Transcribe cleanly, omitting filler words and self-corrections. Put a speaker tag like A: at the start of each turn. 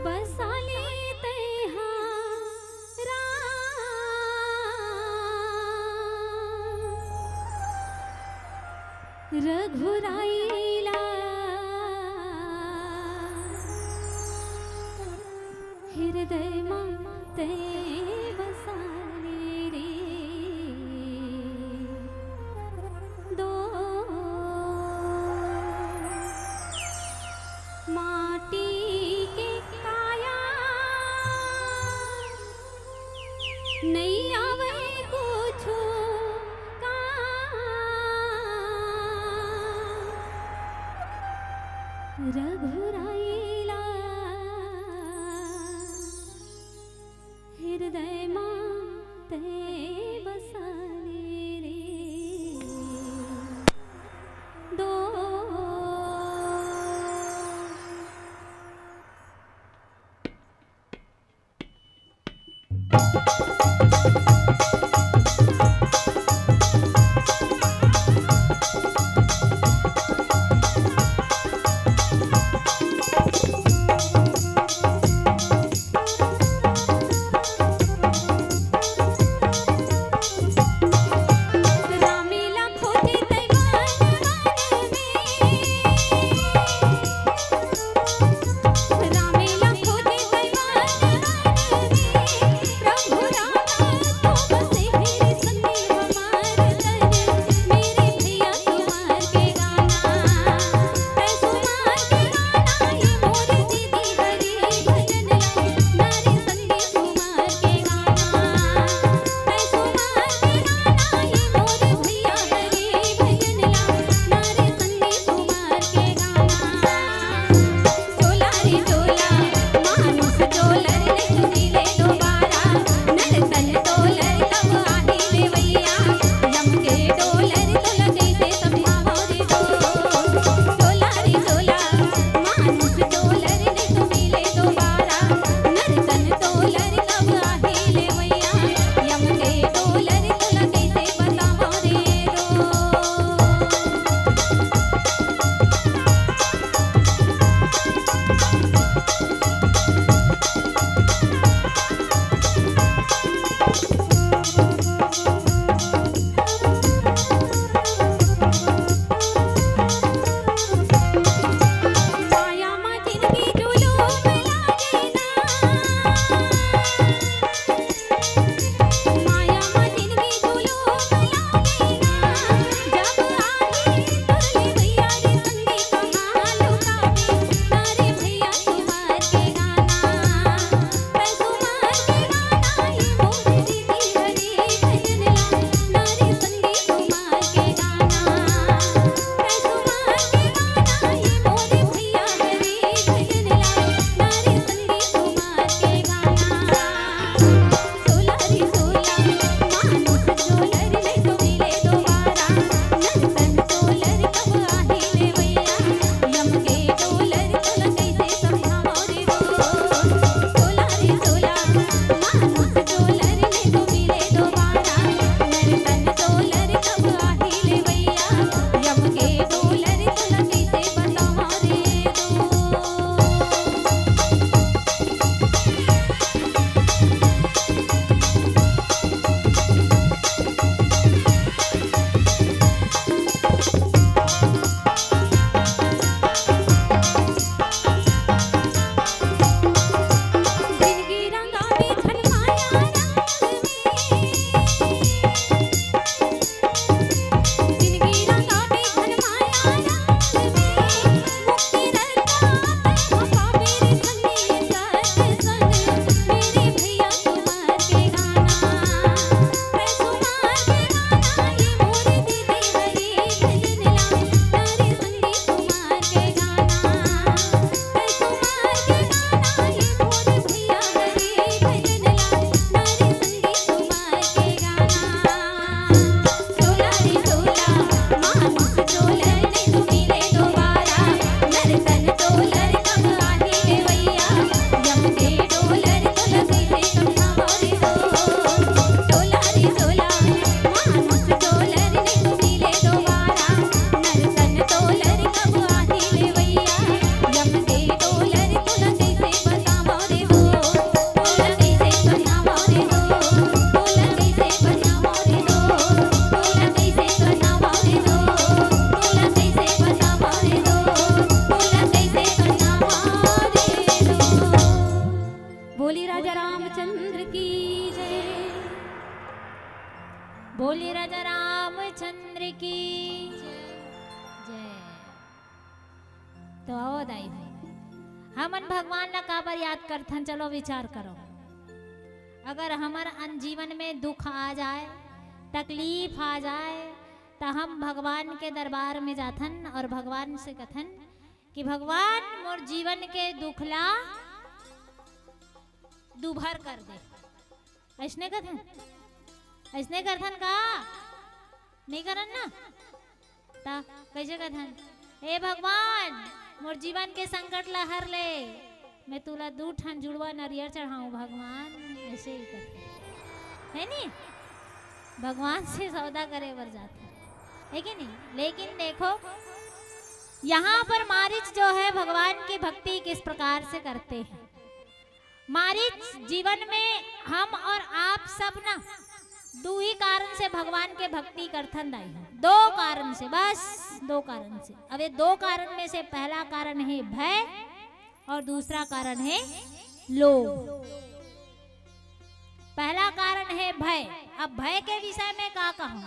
A: बसा लेते हाँ रघुराईला हृदय ते बसाले रे दो माटी के काया नहीं आवे कुछ रघुराईला हृदय ते बसाले रे दो रामेला खोजे दैवान वन में प्रभु राम
B: बोली राजा रामचंद्र की जय। तो आओ दाई भाई, हमन भगवान ला काबर याद करथन, चलो विचार करो। अगर हमार जीवन में दुख आ जाए, तकलीफ आ जाए, तो हम भगवान के दरबार में जाथन और भगवान से कथन कि भगवान मोर जीवन के दुखला दुभर कर दे। ऐसने कथन, ऐसने करथन का नहीं करन ना, ता कैसे कथन, हे भगवान मोर जीवन के संकट ला हर ले, मैं तुला 2 ठन जुड़वा नरियर चढ़ाऊं भगवान। ऐसे ही करते है नहीं, भगवान से सौदा करे बर जाते है कि नहीं। लेकिन देखो यहाँ पर मारीच जो है भगवान की भक्ति किस प्रकार से करते हैं। मारीच जीवन में हम और आप सब ना 2 ही कारण से भगवान के भक्ति करथन दाई, 2 कारण से, बस 2 कारण से। अब ये 2 कारण में से पहला कारण है भय और दूसरा कारण है लोभ। पहला कारण है भय। अब भय के विषय में क्या कहूं,